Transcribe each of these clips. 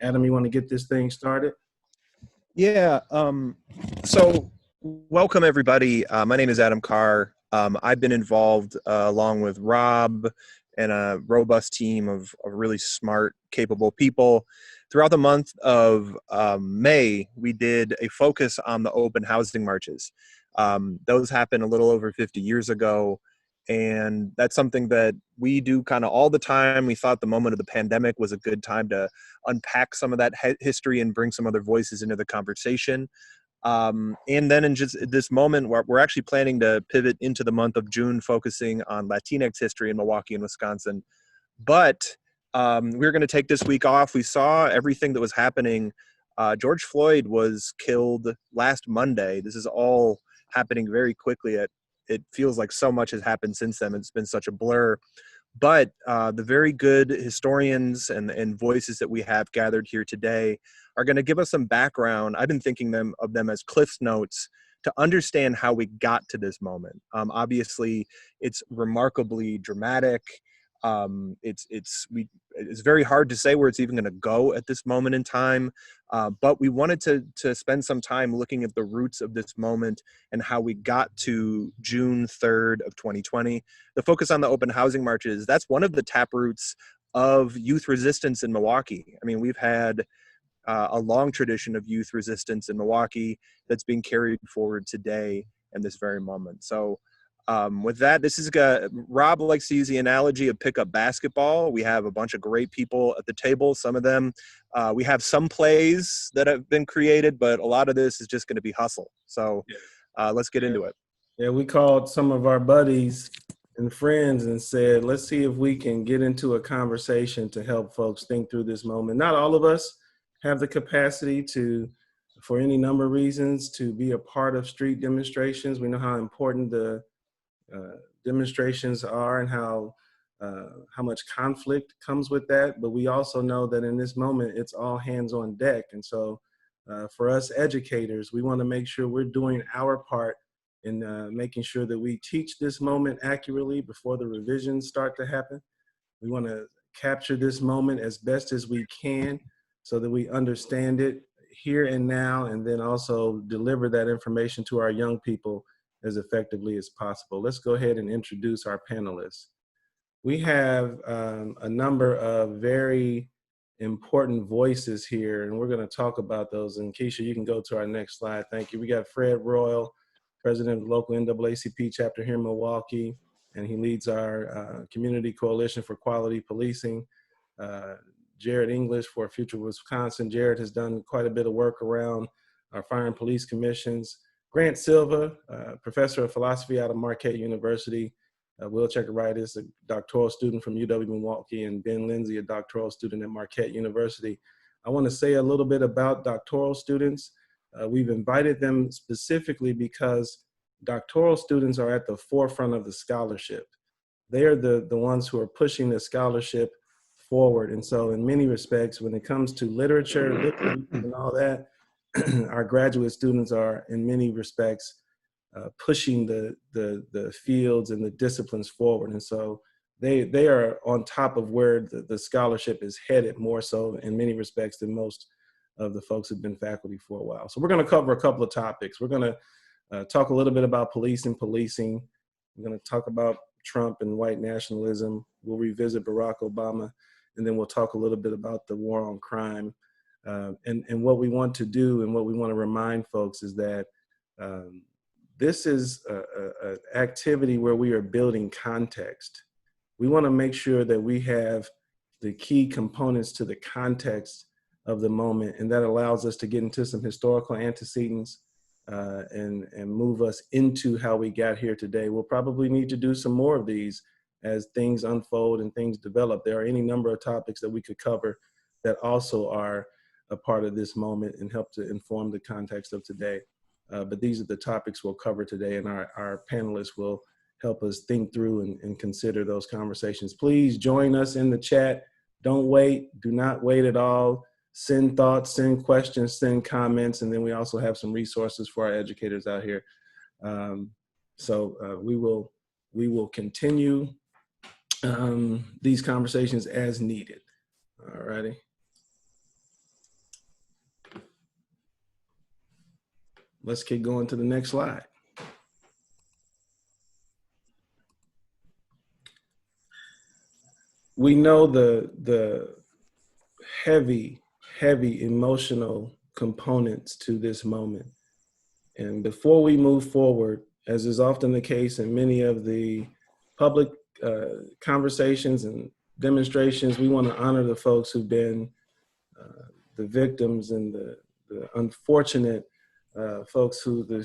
Adam, you want to get this thing started? Yeah. So welcome everybody. My name is Adam Carr. I've been involved along with Rob and a robust team of really smart, capable people. Throughout the month of May, we did a focus on the open housing marches. Those happened a little over 50 years ago. And that's something that we do kind of all the time. We thought the moment of the pandemic was a good time to unpack some of that history and bring some other voices into the conversation. And then in just this moment, we're actually planning to pivot into the month of June, focusing on Latinx history in Milwaukee and Wisconsin. But we're going to take this week off. We saw everything that was happening. George Floyd was killed last Monday. This is all happening very quickly. It feels like so much has happened since then. It's been such a blur. But the very good historians and voices that we have gathered here today are going to give us some background. I've been thinking of them as Cliff's Notes to understand how we got to this moment. Obviously, it's remarkably dramatic. It's very hard to say where it's even going to go at this moment in time. But we wanted to spend some time looking at the roots of this moment and how we got to June 3rd of 2020. The focus on the open housing marches, that's one of the taproots of youth resistance in Milwaukee. I mean, we've had a long tradition of youth resistance in Milwaukee that's being carried forward today in this very moment. So with that, Rob likes to use the analogy of pickup basketball. We have a bunch of great people at the table. Some of them, we have some plays that have been created, but a lot of this is just going to be hustle. So let's get into it. Yeah, we called some of our buddies and friends and said, let's see if we can get into a conversation to help folks think through this moment. Not all of us have the capacity to, for any number of reasons, to be a part of street demonstrations. We know how important the demonstrations are and how much conflict comes with that. But we also know that in this moment, it's all hands on deck. And so for us educators, we want to make sure we're doing our part in making sure that we teach this moment accurately before the revisions start to happen. We want to capture this moment as best as we can so that we understand it here and now, and then also deliver that information to our young people as effectively as possible. Let's go ahead and introduce our panelists. We have a number of very important voices here, and we're going to talk about those. And Keisha, you can go to our next slide. Thank you. We got Fred Royal, president of the local NAACP chapter here in Milwaukee, and he leads our Community Coalition for Quality Policing. Jared English for Future Wisconsin. Jared has done quite a bit of work around our fire and police commissions. Grant Silva, professor of philosophy out of Marquette University. Will Checkeritis, a doctoral student from UW-Milwaukee, and Ben Lindsay, a doctoral student at Marquette University. I want to say a little bit about doctoral students. We've invited them specifically because doctoral students are at the forefront of the scholarship. They are the ones who are pushing the scholarship forward. And so in many respects, when it comes to literature and all that, our graduate students are in many respects pushing the fields and the disciplines forward. And so they are on top of where the scholarship is headed, more so in many respects than most of the folks who've been faculty for a while. So we're going to cover a couple of topics. We're going to talk a little bit about police and policing. We're going to talk about Trump and white nationalism. We'll revisit Barack Obama, and then we'll talk a little bit about the war on crime. And what we want to do and what we want to remind folks is that this is an activity where we are building context. We want to make sure that we have the key components to the context of the moment, and that allows us to get into some historical antecedents and move us into how we got here today. We'll probably need to do some more of these as things unfold and things develop. There are any number of topics that we could cover that also are a part of this moment and help to inform the context of today. But these are the topics we'll cover today, and our panelists will help us think through and consider those conversations. Please join us in the chat. Don't wait. Do not wait at all. Send thoughts, send questions, send comments, and then we also have some resources for our educators out here. So we will continue these conversations as needed. All righty. let's keep going to the next slide. We know the heavy, heavy emotional components to this moment. And before we move forward, as is often the case in many of the public conversations and demonstrations, we want to honor the folks who've been the victims and the unfortunate folks who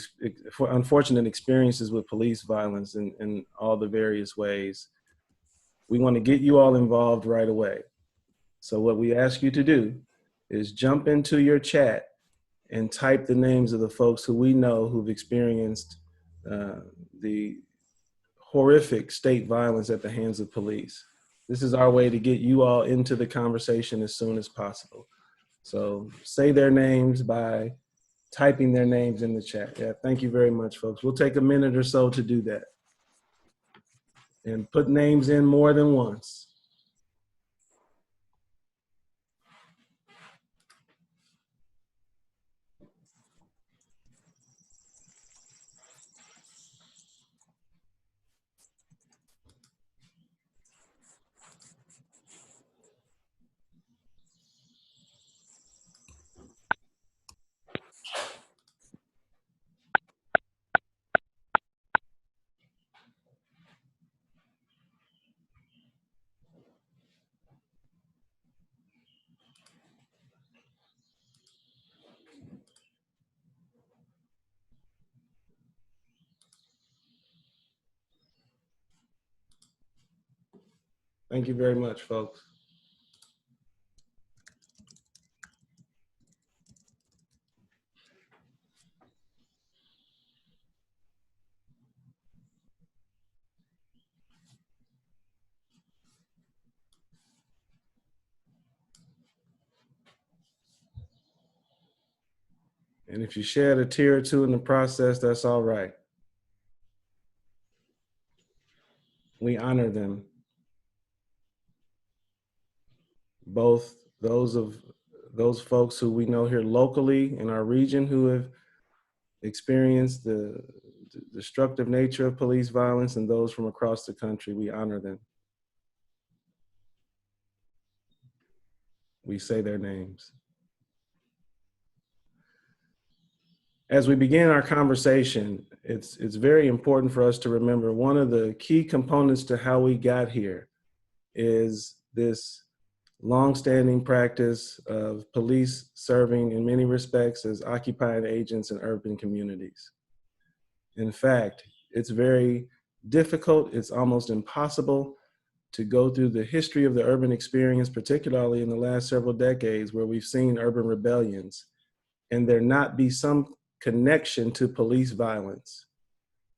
for unfortunate experiences with police violence in all the various ways. We want to get you all involved right away. So what we ask you to do is jump into your chat and type the names of the folks who we know who've experienced the horrific state violence at the hands of police. This is our way to get you all into the conversation as soon as possible. So say their names by typing their names in the chat. Yeah, thank you very much, folks. We'll take a minute or so to do that. And put names in more than once. Thank you very much, folks. And if you shed a tear or two in the process, that's all right. We honor them. Both those folks who we know here locally in our region who have experienced the destructive nature of police violence and those from across the country, we honor them. We say their names. As we begin our conversation, it's very important for us to remember one of the key components to how we got here is this longstanding practice of police serving in many respects as occupying agents in urban communities. In fact, it's very difficult, it's almost impossible to go through the history of the urban experience, particularly in the last several decades where we've seen urban rebellions, and there not be some connection to police violence.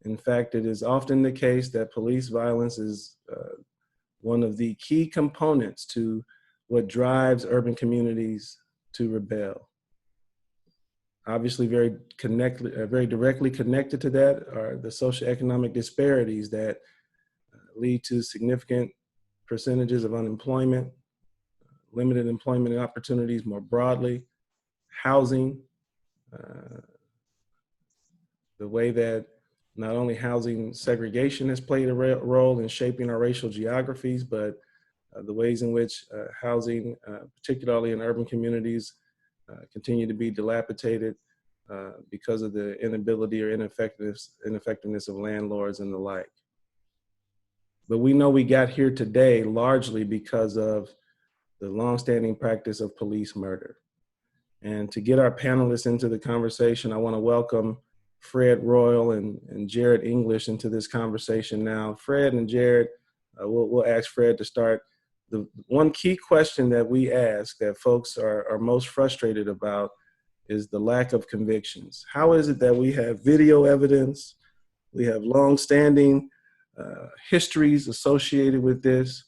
In fact, it is often the case that police violence is one of the key components to what drives urban communities to rebel. Obviously, very directly connected to that are the socioeconomic disparities that lead to significant percentages of unemployment, limited employment opportunities more broadly, housing, the way that not only housing segregation has played a role in shaping our racial geographies, but the ways in which housing, particularly in urban communities, continue to be dilapidated because of the inability or ineffectiveness of landlords and the like. But we know we got here today largely because of the longstanding practice of police murder. And to get our panelists into the conversation, I want to welcome Fred Royal and Jared English into this conversation now. Fred and Jared, we'll ask Fred to start. The one key question that we ask that folks are most frustrated about is the lack of convictions. How is it that we have video evidence, we have long-standing histories associated with this?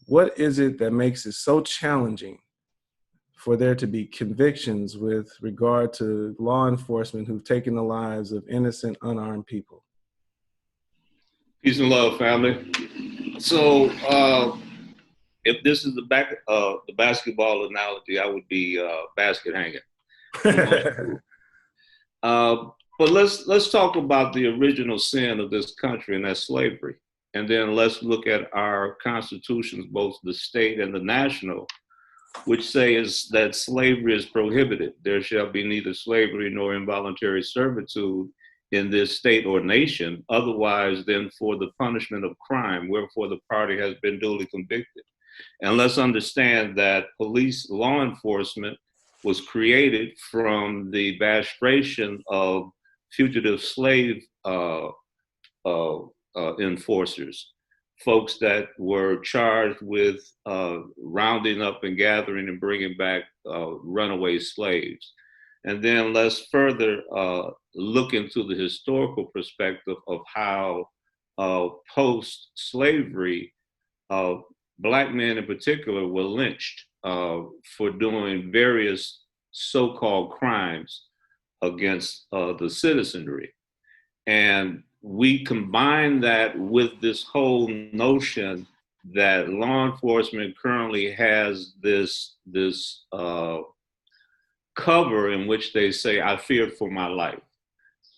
What is it that makes it so challenging for there to be convictions with regard to law enforcement who've taken the lives of innocent, unarmed people? Peace and love, family. So, if this is the basketball analogy, I would be basket hanging. Uh, but let's talk about the original sin of this country, and that's slavery. And then let's look at our constitutions, both the state and the national, which say is that slavery is prohibited. There shall be neither slavery nor involuntary servitude in this state or nation, otherwise than for the punishment of crime, wherefore the party has been duly convicted. And let's understand that police law enforcement was created from the bastration of fugitive slave uh, enforcers, folks that were charged with rounding up and gathering and bringing back runaway slaves. And then let's further look into the historical perspective of how post slavery, uh, Black men in particular were lynched for doing various so called crimes against the citizenry. And we combine that with this whole notion that law enforcement currently has this cover in which they say, "I feared for my life."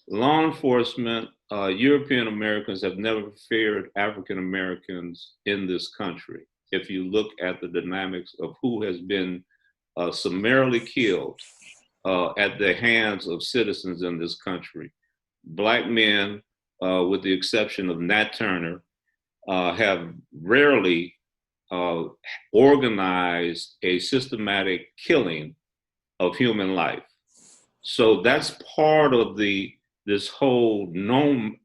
Law enforcement, European Americans have never feared African Americans in this country. If you look at the dynamics of who has been summarily killed at the hands of citizens in this country, Black men, with the exception of Nat Turner, have rarely uh, organized a systematic killing of human life. So that's part of this whole notion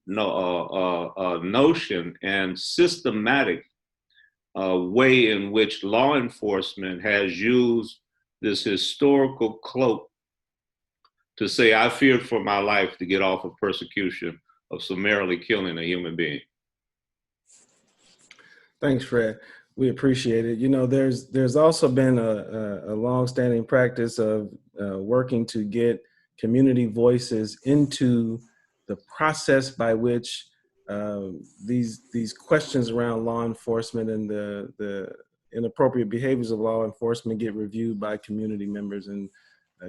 and systematic way in which law enforcement has used this historical cloak to say, "I feared for my life," to get off of persecution of summarily killing a human being. Thanks, Fred. We appreciate it. You know, there's also been a long-standing practice of working to get community voices into the process by which these questions around law enforcement and the inappropriate behaviors of law enforcement get reviewed by community members, and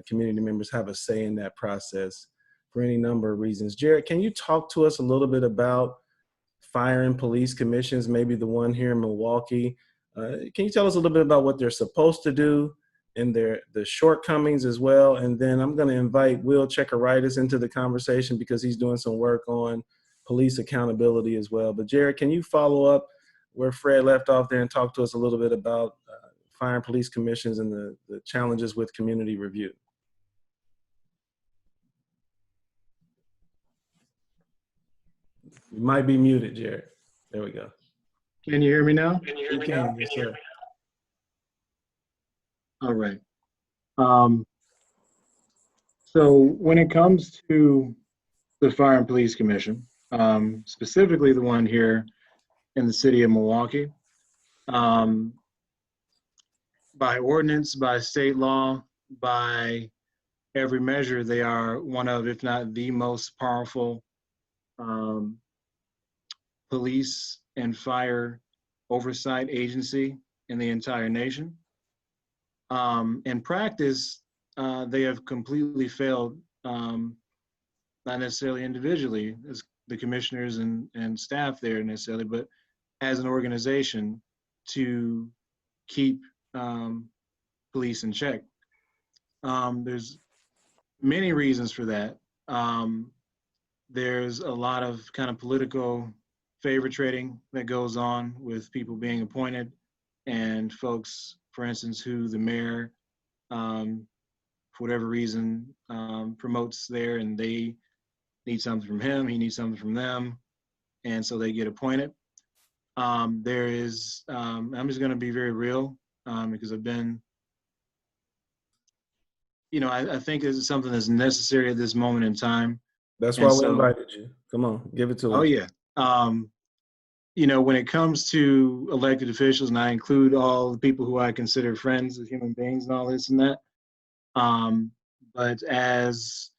community members have a say in that process for any number of reasons. Jared, can you talk to us a little bit about fire and police commissions, maybe the one here in Milwaukee? Can you tell us a little bit about what they're supposed to do and the shortcomings as well? And then I'm going to invite Will Checkeritis into the conversation because he's doing some work on police accountability as well. But Jared, can you follow up where Fred left off there and talk to us a little bit about fire and police commissions and the challenges with community review? You might be muted, Jared. There we go. Can you hear me now? You can, yes, sir. All right. So when it comes to the Fire and Police Commission, specifically the one here in the city of Milwaukee, by ordinance, by state law, by every measure, they are one of, if not the most powerful police and fire oversight agency in the entire nation. In practice, they have completely failed, not necessarily individually as the commissioners and staff there necessarily, but as an organization to keep police in check. There's many reasons for that. There's a lot of kind of political favor trading that goes on with people being appointed and folks, for instance, who the mayor, for whatever reason, promotes there, and they need something from him, he needs something from them, and so they get appointed. There is, I'm just going to be very real because I've been, you know, I think this is something that's necessary at this moment in time. That's why we invited you. Come on, give it to us. Oh, yeah. You know, when it comes to elected officials, and I include all the people who I consider friends of human beings and all this and that, but as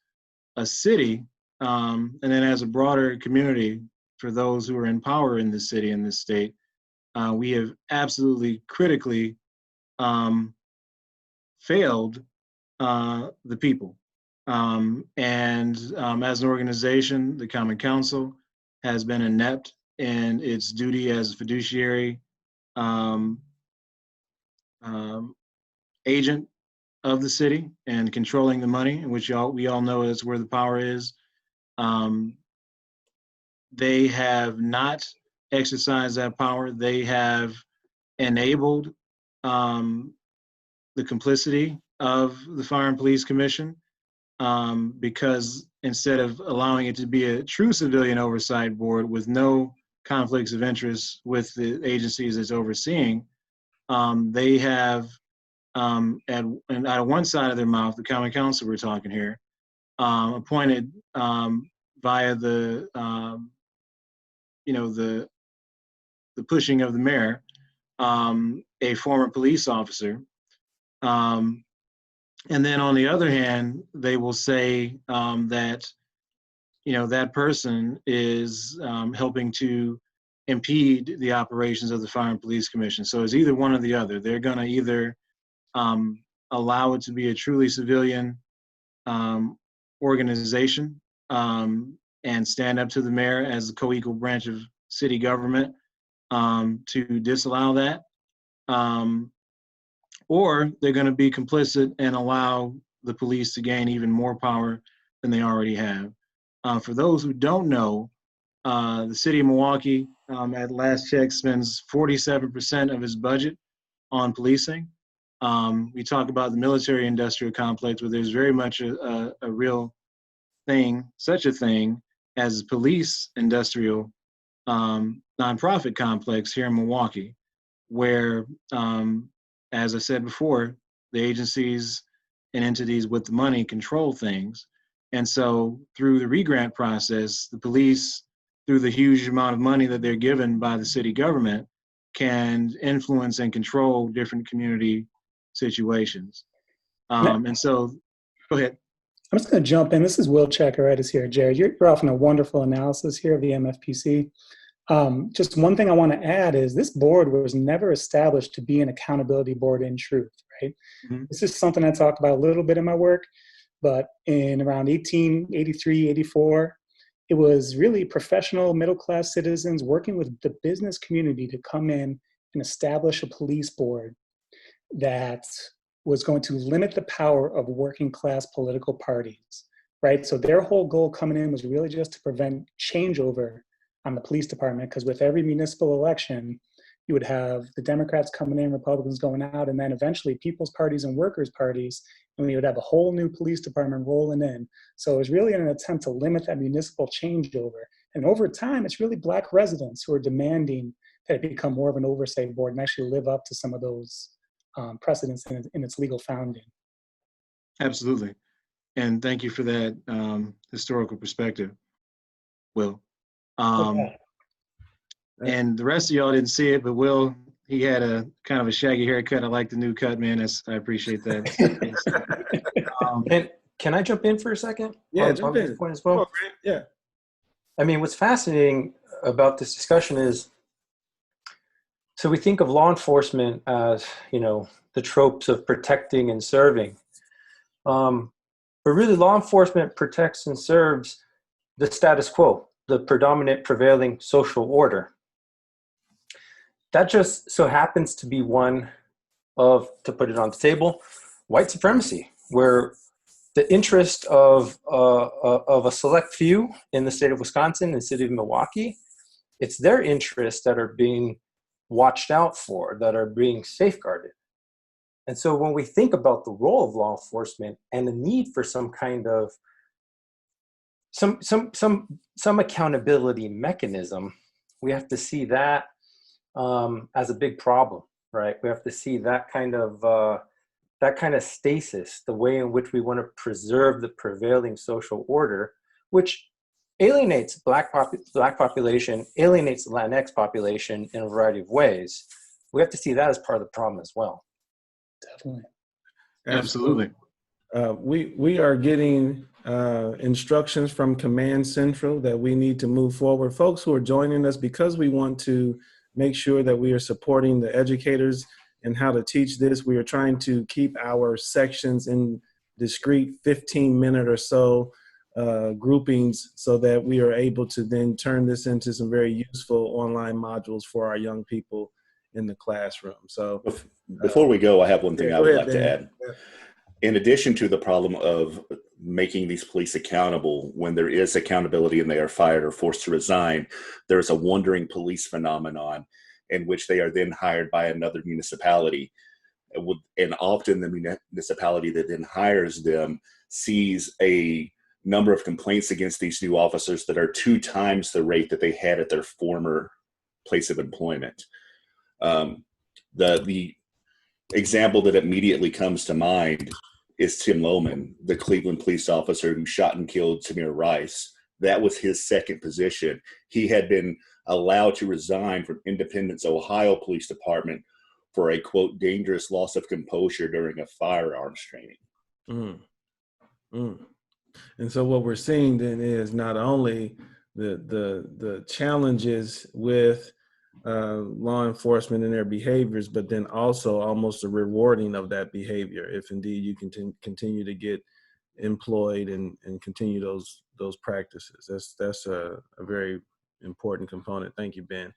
a city, and then as a broader community, for those who are in power in this city and this state, we have absolutely critically failed the people. As an organization, the Common Council has been inept in its duty as a fiduciary um, um, agent of the city and controlling the money, which we all know is where the power is. Um, they have not exercised that power. They have enabled um, the complicity of the Fire and Police Commission because instead of allowing it to be a true civilian oversight board with no conflicts of interest with the agencies it's overseeing, they have and out of one side of their mouth, the Common Council we're talking here, appointed via the the pushing of the mayor, a former police officer. Um, and then on the other hand, they will say that that person is helping to impede the operations of the Fire and Police Commission. So it's either one or the other. They're going to either allow it to be a truly civilian organization and stand up to the mayor as a co-equal branch of city government to disallow that. Or they're going to be complicit and allow the police to gain even more power than they already have. For those who don't know, the city of Milwaukee, at last check, spends 47% of its budget on policing. We talk about the military industrial complex, where there's very much a real thing, such a thing as police industrial nonprofit complex here in Milwaukee, where, as I said before, the agencies and entities with the money control things. And so through the regrant process, the police, through the huge amount of money that they're given by the city government, can influence and control different community situations. And so, go ahead. I'm just going to jump in. This is Will Chakaritis here. Jared, you're offering a wonderful analysis here of the MFPC. Just one thing I want to add is this board was never established to be an accountability board in truth, right? Mm-hmm. This is something I talk about a little bit in my work, but in around 1883, 84, it was really professional middle-class citizens working with the business community to come in and establish a police board that was going to limit the power of working-class political parties, right? So their whole goal coming in was really just to prevent changeover on the police department, because with every municipal election, you would have the Democrats coming in, Republicans going out, and then eventually people's parties and workers' parties, and we would have a whole new police department rolling in. So it was really an attempt to limit that municipal changeover. And over time, it's really Black residents who are demanding that it become more of an oversight board and actually live up to some of those precedents in its legal founding. Absolutely. And thank you for that historical perspective, Will. And the rest of y'all didn't see it, but Will, he had a kind of a shaggy haircut. I like the new cut, man. I appreciate that. Can I jump in for a second? Yeah, jump in. This point as well? Oh, yeah. I mean, what's fascinating about this discussion is, so we think of law enforcement as, the tropes of protecting and serving. But really, law enforcement protects and serves the status quo, the predominant prevailing social order. That just so happens to be one of, to put it on the table, white supremacy, where the interest of a select few in the state of Wisconsin and the city of Milwaukee, it's their interests that are being watched out for, that are being safeguarded. And so when we think about the role of law enforcement and the need for some kind of some accountability mechanism, we have to see that as a big problem, right? We have to see that kind of stasis, the way in which we want to preserve the prevailing social order, which alienates Black population, alienates the Latinx population in a variety of ways. We have to see that as part of the problem as well. Definitely. Absolutely. We are getting instructions from Command Central that we need to move forward. Folks who are joining us, because we want to make sure that we are supporting the educators and how to teach this, we are trying to keep our sections in discrete 15-minute or so groupings so that we are able to then turn this into some very useful online modules for our young people in the classroom. So before we go, I have one thing yeah, I go would ahead, like to Ben. add. In addition to the problem of making these police accountable, when there is accountability and they are fired or forced to resign, there's a wandering police phenomenon in which they are then hired by another municipality. And often the municipality that then hires them sees a number of complaints against these new officers that are 2 times the rate that they had at their former place of employment. The example that immediately comes to mind is Tim Lohman, the Cleveland police officer who shot and killed Tamir Rice. That was his second position. He had been allowed to resign from Independence, Ohio Police Department for a, quote, dangerous loss of composure during a firearms training. Mm. Mm. And so what we're seeing then is not only the challenges with law enforcement and their behaviors, but then also almost a rewarding of that behavior if indeed you can continue to get employed and continue those practices. That's a very important component. Thank you, Ben.